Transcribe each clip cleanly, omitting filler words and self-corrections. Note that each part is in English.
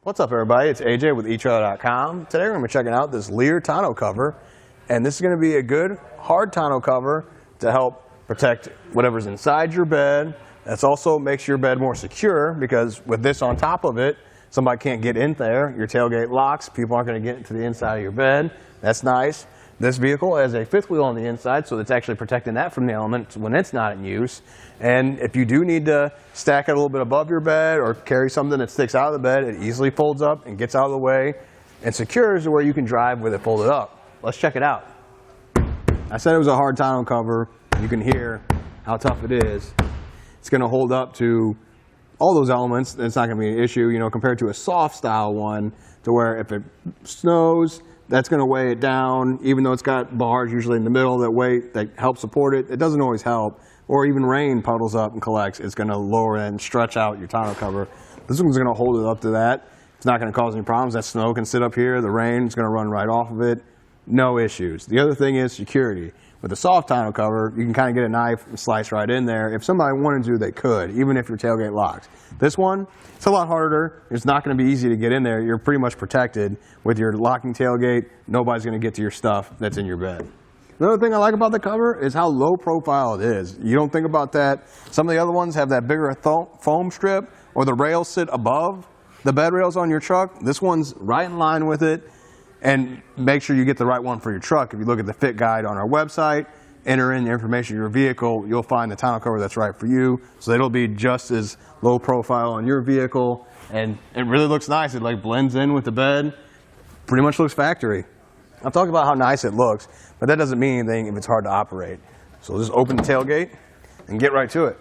What's up, everybody? It's AJ with etrailer.com. Today we're going to be checking out this Leer Tonneau cover, and this is going to be a good hard tonneau cover to help protect whatever's inside your bed. That also makes your bed more secure because with this on top of it, somebody can't get in there. Your tailgate locks. People aren't going to get into the inside of your bed. That's nice. This vehicle has a fifth wheel on the inside, so it's actually protecting that from the elements when it's not in use. And if you do need to stack it a little bit above your bed or carry something that sticks out of the bed, it easily folds up and gets out of the way and secures to where you can drive with it folded up. Let's check it out. I said it was a hard tonneau cover. You can hear how tough it is. It's going to hold up to all those elements. It's not going to be an issue, you know, compared to a soft style one, to where if it snows, that's going to weigh it down. Even though it's got bars usually in the middle that help support it, it doesn't always help. Or even rain puddles up and collects, it's going to lower and stretch out your tonneau cover. This one's going to hold it up to that. It's not going to cause any problems. That snow can sit up here. The rain is going to run right off of it. No issues. The other thing is security. With a soft tonneau cover, you can kind of get a knife and slice right in there. If somebody wanted to, they could, even if your tailgate locks. This one, it's a lot harder. It's not going to be easy to get in there. You're pretty much protected with your locking tailgate. Nobody's going to get to your stuff that's in your bed. Another thing I like about the cover is how low profile it is. You don't think about that. Some of the other ones have that bigger foam strip, or the rails sit above the bed rails on your truck. This one's right in line with it. And make sure you get the right one for your truck. If you look at the fit guide on our website, enter in the information of your vehicle, you'll find the tonneau cover that's right for you. So it'll be just as low profile on your vehicle. And it really looks nice. It like blends in with the bed. Pretty much looks factory. I'll talk about how nice it looks, but that doesn't mean anything if it's hard to operate. So we'll just open the tailgate and get right to it.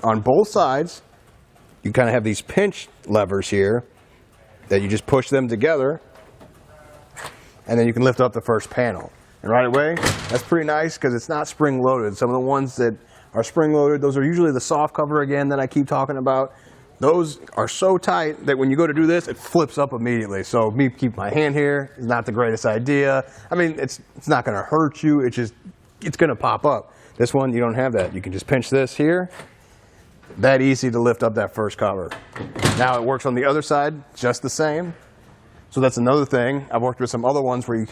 On both sides, you kind of have these pinch levers here that you just push them together, and then you can lift up the first panel. And right away, that's pretty nice because it's not spring loaded. Some of the ones that are spring loaded, those are usually the soft cover again that I keep talking about. Those are so tight that when you go to do this, it flips up immediately. So me keep my hand here is not the greatest idea. I mean, it's not going to hurt you. It's going to pop up. This one, you don't have that. You can just pinch this here. That easy to lift up that first cover. Now it works on the other side just the same. So that's another thing. I've worked with some other ones where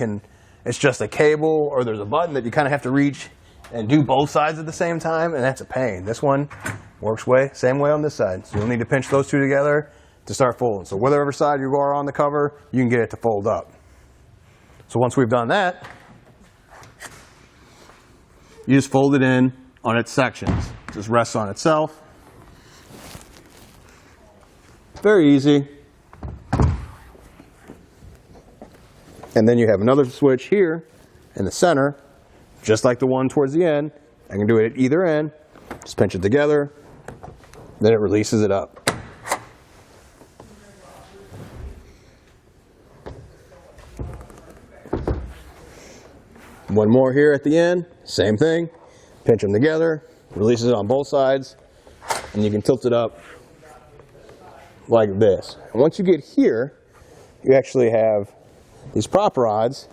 it's just a cable or there's a button that you kind of have to reach and do both sides at the same time, and that's a pain. This one works same way on this side. So you'll need to pinch those two together to start folding. So whatever side you are on the cover, you can get it to fold up. So once we've done that, you just fold it in on its sections. It just rests on itself. Very easy. And then you have another switch here in the center, just like the one towards the end. I can do it at either end. Just pinch it together. Then it releases it up. One more here at the end. Same thing. Pinch them together. Releases it on both sides. And you can tilt it up like this. And once you get here, you actually have these prop rods.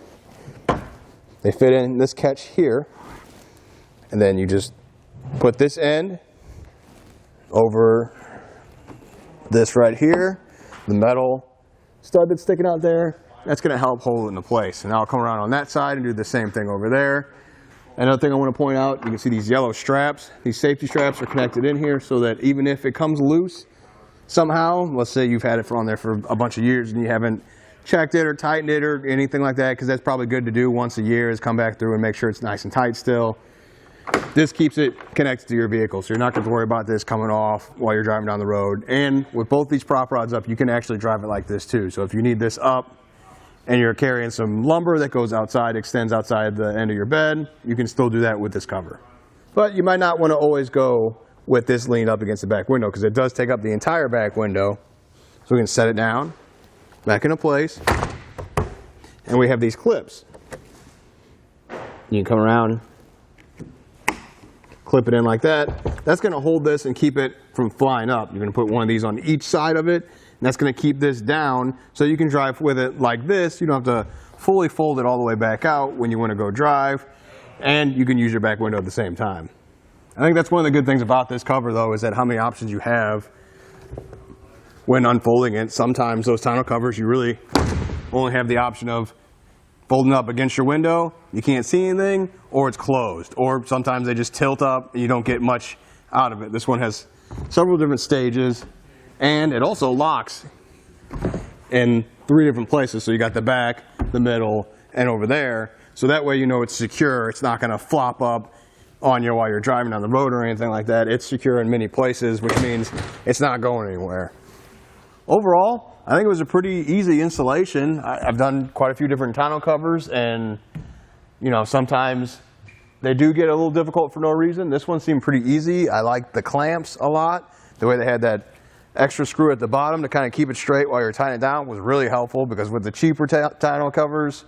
They fit in this catch here, and then you just put this end over this right here, the metal stud that's sticking out there. That's going to help hold it into place. And now I'll come around on that side and do the same thing over there. Another thing I want to point out, you can see these yellow straps. These safety straps are connected in here so that even if it comes loose somehow, let's say you've had it on there for a bunch of years and you haven't checked it or tightened it or anything like that, because that's probably good to do once a year, is come back through and make sure it's nice and tight still. This keeps it connected to your vehicle, so you're not going to worry about this coming off while you're driving down the road. And with both these prop rods up, you can actually drive it like this too. So if you need this up and you're carrying some lumber that goes outside, extends outside the end of your bed, you can still do that with this cover. But you might not want to always go with this leaned up against the back window, because it does take up the entire back window. So we can set it down, back into place, and we have these clips. You can come around, clip it in like that. That's going to hold this and keep it from flying up. You're going to put one of these on each side of it, and that's going to keep this down so you can drive with it like this. You don't have to fully fold it all the way back out when you want to go drive, and you can use your back window at the same time. I think that's one of the good things about this cover, though, is that how many options you have when unfolding it, sometimes those tonneau covers, you really only have the option of folding up against your window, you can't see anything, or it's closed. Or sometimes they just tilt up and you don't get much out of it. This one has several different stages, and it also locks in 3 different places. So you got the back, the middle, and over there. So that way you know it's secure. It's not going to flop up on you while you're driving down the road or anything like that. It's secure in many places, which means it's not going anywhere. Overall, I think it was a pretty easy installation. I've done quite a few different tonneau covers, and you know, sometimes they do get a little difficult for no reason. This one seemed pretty easy. I like the clamps a lot. The way they had that extra screw at the bottom to kind of keep it straight while you're tying it down was really helpful, because with the cheaper tonneau covers,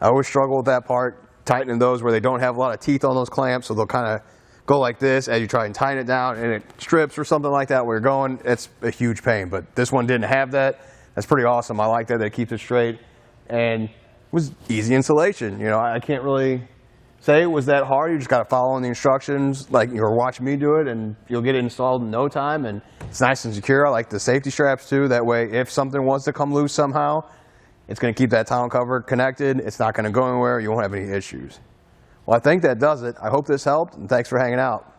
I always struggle with that part, tightening those where they don't have a lot of teeth on those clamps, so they'll kind of go like this as you try and tighten it down, and it strips or something like that where you're going. It's a huge pain, but this one didn't have that. That's pretty awesome. I like that it keeps it straight, and it was easy installation. You know, I can't really say it was that hard. You just got to follow the instructions like you were watching me do it, and you'll get it installed in no time, and it's nice and secure. I like the safety straps too. That way, if something was to come loose somehow, it's going to keep that tonneau cover connected. It's not going to go anywhere. You won't have any issues. Well, I think that does it. I hope this helped, and thanks for hanging out.